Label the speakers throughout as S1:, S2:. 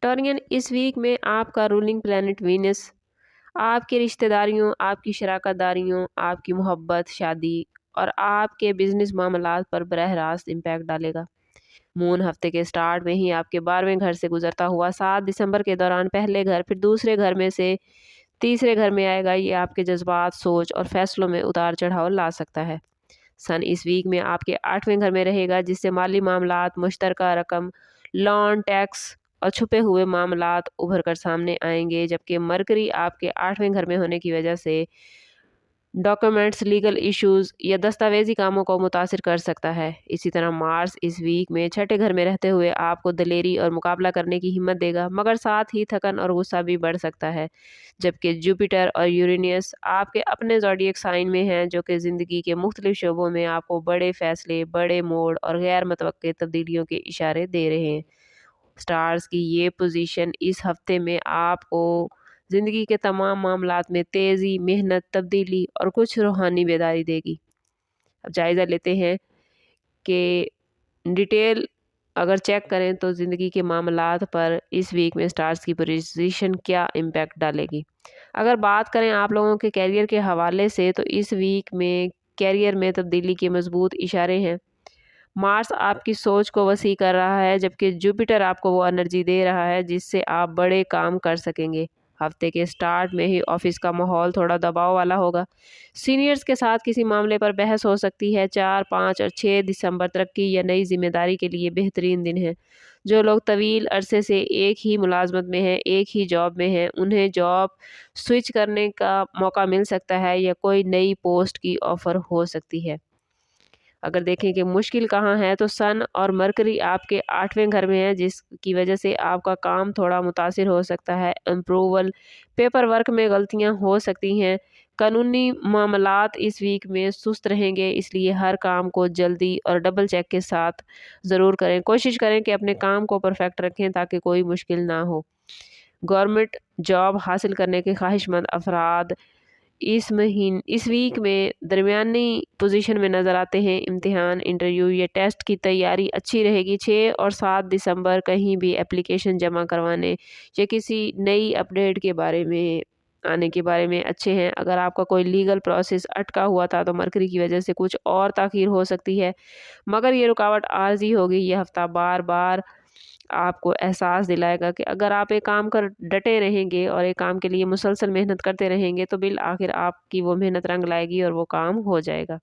S1: Taurean, इस week में आपका रूलिंग प्लैनेट वीनस आपकी रिश्तेदारियों, आपकी शराकत दारियों, आपकी मोहब्बत, शादी और आपके बिजनेस मामलात पर बरह रास्त इम्पैक्ट डालेगा। मून हफ्ते के स्टार्ट में ही आपके 12वें घर से गुजरता हुआ 7 दिसंबर के दौरान पहले घर, फिर दूसरे घर में से तीसरे घर में आएगा। ये आपके जज्बात, सोच और फैसलों में उतार चढ़ाव ला सकता है। सन इस वीक में आपके 8वें घर में रहेगा, जिससे माली मामलात, मुश्तरका रकम, लॉन, टैक्स और छुपे हुए मामलात उभर कर सामने आएंगे। जबकि मरकरी आपके 8वें घर में होने की वजह से डॉक्यूमेंट्स, लीगल इश्यूज या दस्तावेजी कामों को मुतासिर कर सकता है। इसी तरह मार्स इस वीक में 6ठे घर में रहते हुए आपको दलेरी और मुकाबला करने की हिम्मत देगा, मगर साथ ही थकन और गुस्सा भी बढ़ सकता है। जबकि जुपिटर और यूरेनियस आपके अपने ज़ोडिएक साइन में हैं, जो कि ज़िंदगी के मुख्तलिफ शोबों में आपको बड़े फैसले, बड़े मोड़ और गैर मुतवक्के तब्दीलियों के इशारे दे रहे हैं। स्टार्स की ये पोजीशन इस हफ्ते में आपको ज़िंदगी के तमाम मामलात में तेज़ी, मेहनत, तब्दीली और कुछ रूहानी बेदारी देगी। अब जायज़ा लेते हैं कि डिटेल अगर चेक करें तो ज़िंदगी के मामलात पर इस वीक में स्टार्स की पोजीशन क्या इम्पैक्ट डालेगी। अगर बात करें आप लोगों के कैरियर के हवाले से, तो इस वीक में कैरियर में तब्दीली के मजबूत इशारे हैं। मार्स आपकी सोच को वसी कर रहा है, जबकि जुपिटर आपको वो एनर्जी दे रहा है जिससे आप बड़े काम कर सकेंगे। हफ्ते के स्टार्ट में ही ऑफिस का माहौल थोड़ा दबाव वाला होगा। सीनियर्स के साथ किसी मामले पर बहस हो सकती है। 4, 5 और 6 दिसंबर तरक्की या नई जिम्मेदारी के लिए बेहतरीन दिन है। जो लोग तवील अरसे से एक ही मुलाजमत में हैं, एक ही जॉब में हैं, उन्हें जॉब स्विच करने का मौका मिल सकता है या कोई नई पोस्ट की ऑफ़र हो सकती है। अगर देखें कि मुश्किल कहाँ है, तो सन और मरकरी आपके 8वें घर में है, जिसकी वजह से आपका काम थोड़ा मुतासिर हो सकता है। अप्रूवल, पेपर वर्क में गलतियाँ हो सकती हैं। कानूनी मामलात इस वीक में सुस्त रहेंगे, इसलिए हर काम को जल्दी और डबल चेक के साथ ज़रूर करें। कोशिश करें कि अपने काम को परफेक्ट रखें ताकि कोई मुश्किल ना हो। गवर्नमेंट जॉब हासिल करने के ख्वाहिशमंद अफराद इस वीक में दरमियानी पोजीशन में नज़र आते हैं। इम्तिहान, इंटरव्यू या टेस्ट की तैयारी अच्छी रहेगी। 6 और 7 दिसंबर कहीं भी एप्लीकेशन जमा करवाने या किसी नई अपडेट के बारे में आने के बारे में अच्छे हैं। अगर आपका कोई लीगल प्रोसेस अटका हुआ था, तो मरकरी की वजह से कुछ और ताख़ीर हो सकती है, मगर ये रुकावट आर्जी होगी। ये हफ्ता बार बार आपको एहसास दिलाएगा कि अगर आप एक काम कर डटे रहेंगे और एक काम के लिए मुसलसल मेहनत करते रहेंगे, तो बिल आखिर आपकी वो मेहनत रंग लाएगी और वो काम हो जाएगा।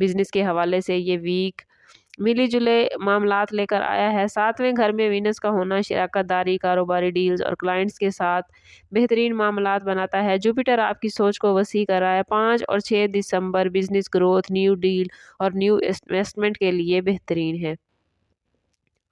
S1: बिजनेस के हवाले से ये वीक मिली जुले मामलात लेकर आया है। 7वें घर में वीनस का होना शराकत दारी, कारोबारी डील्स और क्लाइंट्स के साथ बेहतरीन मामलात बनाता है। जुपिटर आपकी सोच को वसी कर रहा है। 5 और 6 दिसंबर बिजनेस ग्रोथ, न्यू डील और न्यू इन्वेस्टमेंट के लिए बेहतरीन है।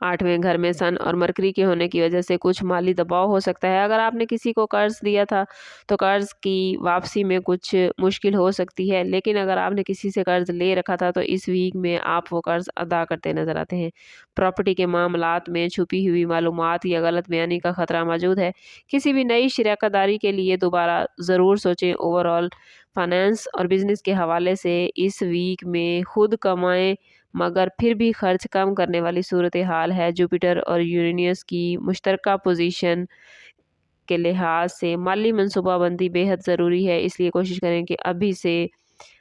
S1: 8वें घर में सन और मरकरी के होने की वजह से कुछ माली दबाव हो सकता है। अगर आपने किसी को कर्ज दिया था, तो कर्ज की वापसी में कुछ मुश्किल हो सकती है, लेकिन अगर आपने किसी से कर्ज ले रखा था, तो इस वीक में आप वो कर्ज अदा करते नजर आते हैं। प्रॉपर्टी के मामलात में छुपी हुई मालूमात या गलत बयानी का खतरा मौजूद है। किसी भी नई शराकतदारी के लिए दोबारा ज़रूर सोचें। ओवरऑल फाइनेंस और बिजनेस के हवाले से इस वीक में खुद कमाएं मगर फिर भी खर्च कम करने वाली सूरत हाल है। जुपिटर और यूरेनियस की मुश्तरका पोजीशन के लिहाज से माली मनसूबाबंदी बेहद ज़रूरी है, इसलिए कोशिश करें कि अभी से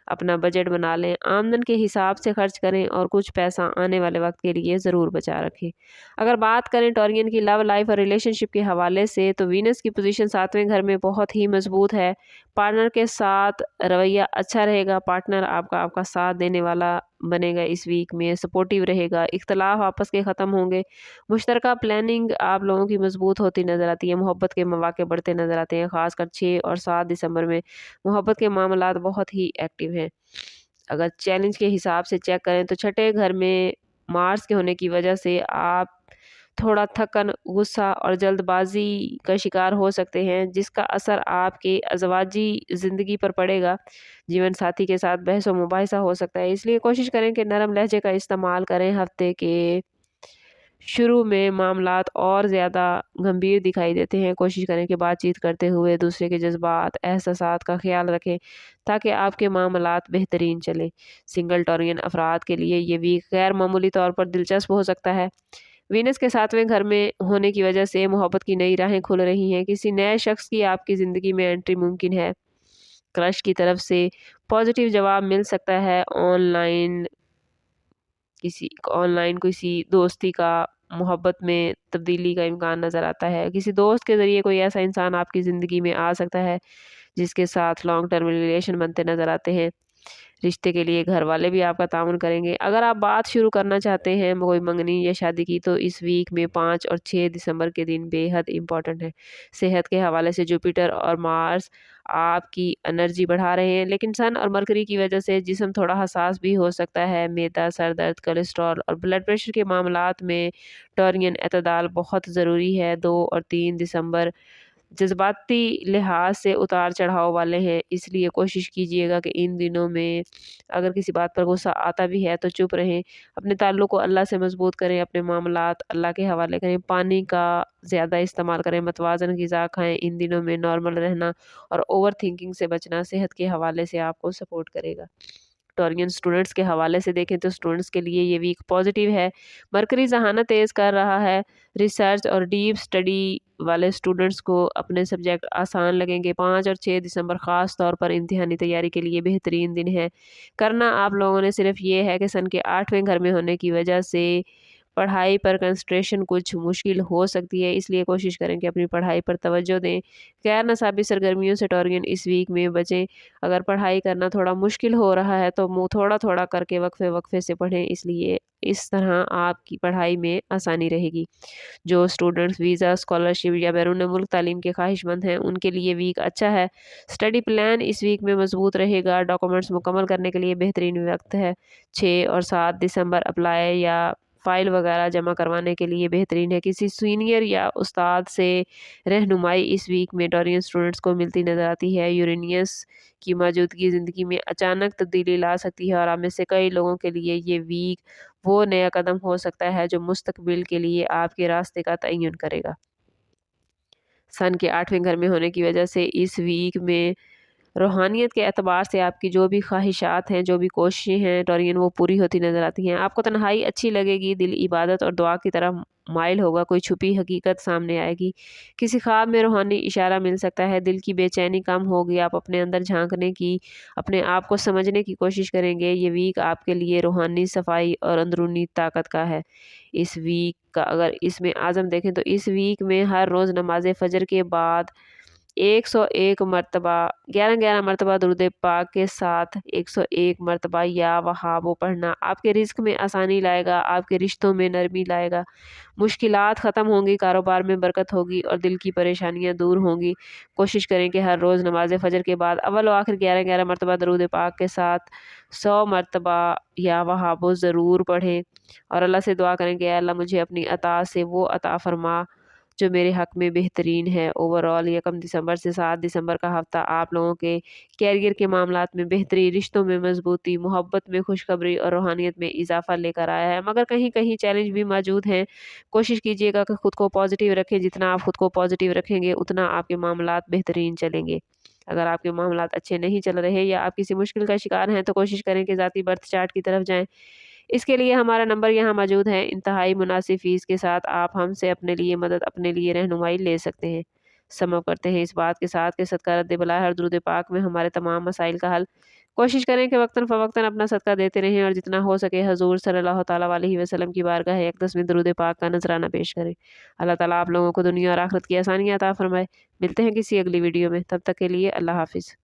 S1: अपना बजट बना लें, आमदन के हिसाब से खर्च करें और कुछ पैसा आने वाले वक्त के लिए ज़रूर बचा रखें। अगर बात करें टॉरियन की लव लाइफ और रिलेशनशिप के हवाले से, तो वीनस की पोजीशन 7वें घर में बहुत ही मजबूत है। पार्टनर के साथ रवैया अच्छा रहेगा। पार्टनर आपका साथ देने वाला बनेगा। इस वीक में सपोर्टिव रहेगा। इख्तलाफ आपस के ख़त्म होंगे। मुश्तरका प्लानिंग आप लोगों की मजबूत होती नज़र आती है। मोहब्बत के मौके बढ़ते नज़र आते हैं। ख़ासकर 6 और 7 दिसंबर में मोहब्बत के मामलात बहुत ही एक्टिव हैं। अगर चैलेंज के हिसाब से चेक करें, तो 6ठे घर में मार्स के होने की वजह से आप थोड़ा थकन, गुस्सा और जल्दबाजी का शिकार हो सकते हैं, जिसका असर आपके अज़वाजी ज़िंदगी पर पड़ेगा। जीवन साथी के साथ बहस व मुबाहिसा हो सकता है, इसलिए कोशिश करें कि नरम लहजे का इस्तेमाल करें। हफ्ते के शुरू में मामलात और ज़्यादा गंभीर दिखाई देते हैं। कोशिश करें कि बातचीत करते हुए दूसरे के जज्बात, एहसासात का ख्याल रखें ताकि आपके मामलात बेहतरीन चलें। सिंगल टॉरियन अफराद के लिए ये वीक गैर मामूली तौर पर दिलचस्प हो सकता है। وینس کے 7ویں گھر میں ہونے کی وجہ سے محبت کی نئی راہیں کھل رہی ہیں، کسی نئے شخص کی آپ کی زندگی میں انٹری ممکن ہے، کرش کی طرف سے پازیٹیو جواب مل سکتا ہے، آن لائن کسی دوستی کا محبت میں تبدیلی کا امکان نظر آتا ہے، کسی دوست کے ذریعے کوئی ایسا انسان آپ کی زندگی میں آ سکتا ہے جس کے ساتھ لانگ ٹرم ریلیشن بنتے نظر آتے ہیں، رشتے کے لیے گھر والے بھی آپ کا تعاون کریں گے۔ اگر آپ بات شروع کرنا چاہتے ہیں کوئی منگنی یا شادی کی، تو اس ویک میں 5 اور 6 دسمبر کے دن بے حد امپورٹنٹ ہے۔ صحت کے حوالے سے جوپیٹر اور مارس آپ کی انرجی بڑھا رہے ہیں، لیکن سن اور مرکری کی وجہ سے جسم تھوڑا حساس بھی ہو سکتا ہے۔ معدہ، سر درد، کولیسٹرول اور بلڈ پریشر کے معاملات میں ٹورین اعتدال بہت ضروری ہے۔ 2 اور 3 دسمبر جذباتی لحاظ سے اتار چڑھاؤ والے ہیں، اس لیے کوشش کیجیے گا کہ ان دنوں میں اگر کسی بات پر غصہ آتا بھی ہے تو چپ رہیں، اپنے تعلق کو اللہ سے مضبوط کریں، اپنے معاملات اللہ کے حوالے کریں، پانی کا زیادہ استعمال کریں، متوازن غذا کھائیں۔ ان دنوں میں نارمل رہنا اور اوور تھنکنگ سے بچنا صحت کے حوالے سے آپ کو سپورٹ کرے گا۔ ٹورین اسٹوڈنٹس کے حوالے سے دیکھیں تو اسٹوڈنٹس کے لیے یہ ویک پازیٹیو ہے، مرکری ذہانت تیز کر رہا ہے، ریسرچ اور ڈیپ سٹڈی والے اسٹوڈنٹس کو اپنے سبجیکٹ آسان لگیں گے۔ 5 اور 6 دسمبر خاص طور پر امتحانی تیاری کے لیے بہترین دن ہے۔ کرنا آپ لوگوں نے صرف یہ ہے کہ سن کے 8ویں گھر میں ہونے کی وجہ سے پڑھائی پر کنسنٹریشن کچھ مشکل ہو سکتی ہے، اس لیے کوشش کریں کہ اپنی پڑھائی پر توجہ دیں۔ غیر نصابی سرگرمیوں سے ٹورین اس ویک میں بچیں، اگر پڑھائی کرنا تھوڑا مشکل ہو رہا ہے تو تھوڑا تھوڑا کر کے وقفے سے پڑھیں، اس طرح آپ کی پڑھائی میں آسانی رہے گی۔ جو اسٹوڈنٹس ویزا، اسکالرشپ یا بیرون ملک تعلیم کے خواہش مند ہیں ان کے لیے ویک اچھا ہے، اسٹڈی پلان اس ویک میں مضبوط رہے گا، ڈاکومنٹس مکمل کرنے کے لیے بہترین وقت ہے۔ 6 اور 7 دسمبر اپلائی یا فائل وغیرہ جمع کروانے کے لیے بہترین ہے، کسی سینئر یا استاد سے رہنمائی اس ویک میں ٹورین اسٹوڈنٹس کو ملتی نظر آتی ہے۔ یورینس کی موجودگی زندگی میں اچانک تبدیلی لا سکتی ہے اور آپ میں سے کئی لوگوں کے لیے یہ ویک وہ نیا قدم ہو سکتا ہے جو مستقبل کے لیے آپ کے راستے کا تعین کرے گا۔ سن کے 8ویں گھر میں ہونے کی وجہ سے اس ویک میں روحانیت کے اعتبار سے آپ کی جو بھی خواہشات ہیں، جو بھی کوششیں ہیں ٹورین، وہ پوری ہوتی نظر آتی ہیں۔ آپ کو تنہائی اچھی لگے گی، دل عبادت اور دعا کی طرف مائل ہوگا، کوئی چھپی حقیقت سامنے آئے گی، کسی خواب میں روحانی اشارہ مل سکتا ہے، دل کی بے چینی کم ہوگی، آپ اپنے اندر جھانکنے کی، اپنے آپ کو سمجھنے کی کوشش کریں گے۔ یہ ویک آپ کے لیے روحانی صفائی اور اندرونی طاقت کا ہے۔ اس ویک کا اگر اس میں عزم دیکھیں تو اس ویک میں ہر روز نماز فجر کے بعد 101 مرتبہ 11 مرتبہ درود پاک کے ساتھ 101 مرتبہ یا وہابو پڑھنا آپ کے رزق میں آسانی لائے گا، آپ کے رشتوں میں نرمی لائے گا، مشکلات ختم ہوں گی، کاروبار میں برکت ہوگی اور دل کی پریشانیاں دور ہوں گی۔ کوشش کریں کہ ہر روز نماز فجر کے بعد اول و آخر 11 مرتبہ درود پاک کے ساتھ 100 مرتبہ یا وہابو ضرور پڑھیں اور اللہ سے دعا کریں کہ اے اللہ مجھے اپنی عطا سے وہ عطا فرما جو میرے حق میں بہترین ہے۔ اوورآل 1 دسمبر سے 7 دسمبر کا ہفتہ آپ لوگوں کے کیریئر کے معاملات میں بہتری، رشتوں میں مضبوطی، محبت میں خوشخبری اور روحانیت میں اضافہ لے کر آیا ہے، مگر کہیں کہیں چیلنج بھی موجود ہیں۔ کوشش کیجیے گا کہ خود کو پازیٹیو رکھیں، جتنا آپ خود کو پازیٹیو رکھیں گے اتنا آپ کے معاملات بہترین چلیں گے۔ اگر آپ کے معاملات اچھے نہیں چل رہے یا آپ کسی مشکل کا شکار ہیں تو کوشش کریں کہ ذاتی برتھ چارٹ کی طرف جائیں، اس کے لیے ہمارا نمبر یہاں موجود ہے، انتہائی مناسب فیس کے ساتھ آپ ہم سے اپنے لیے مدد، اپنے لیے رہنمائی لے سکتے ہیں۔ سم اپ کرتے ہیں اس بات کے ساتھ کہ صدقہ رد بلا ہر درود پاک میں ہمارے تمام مسائل کا حل۔ کوشش کریں کہ وقتاً فوقتاً اپنا صدقہ دیتے رہیں اور جتنا ہو سکے حضور صلی اللہ تعالیٰ علیہ وسلم کی بارگاہ اقدس میں درود پاک کا نذرانہ پیش کریں۔ اللہ تعالیٰ آپ لوگوں کو دنیا اور آخرت کی آسانیاں عطا فرمائے۔ ملتے ہیں کسی اگلی ویڈیو میں، تب تک کے لیے اللہ حافظ۔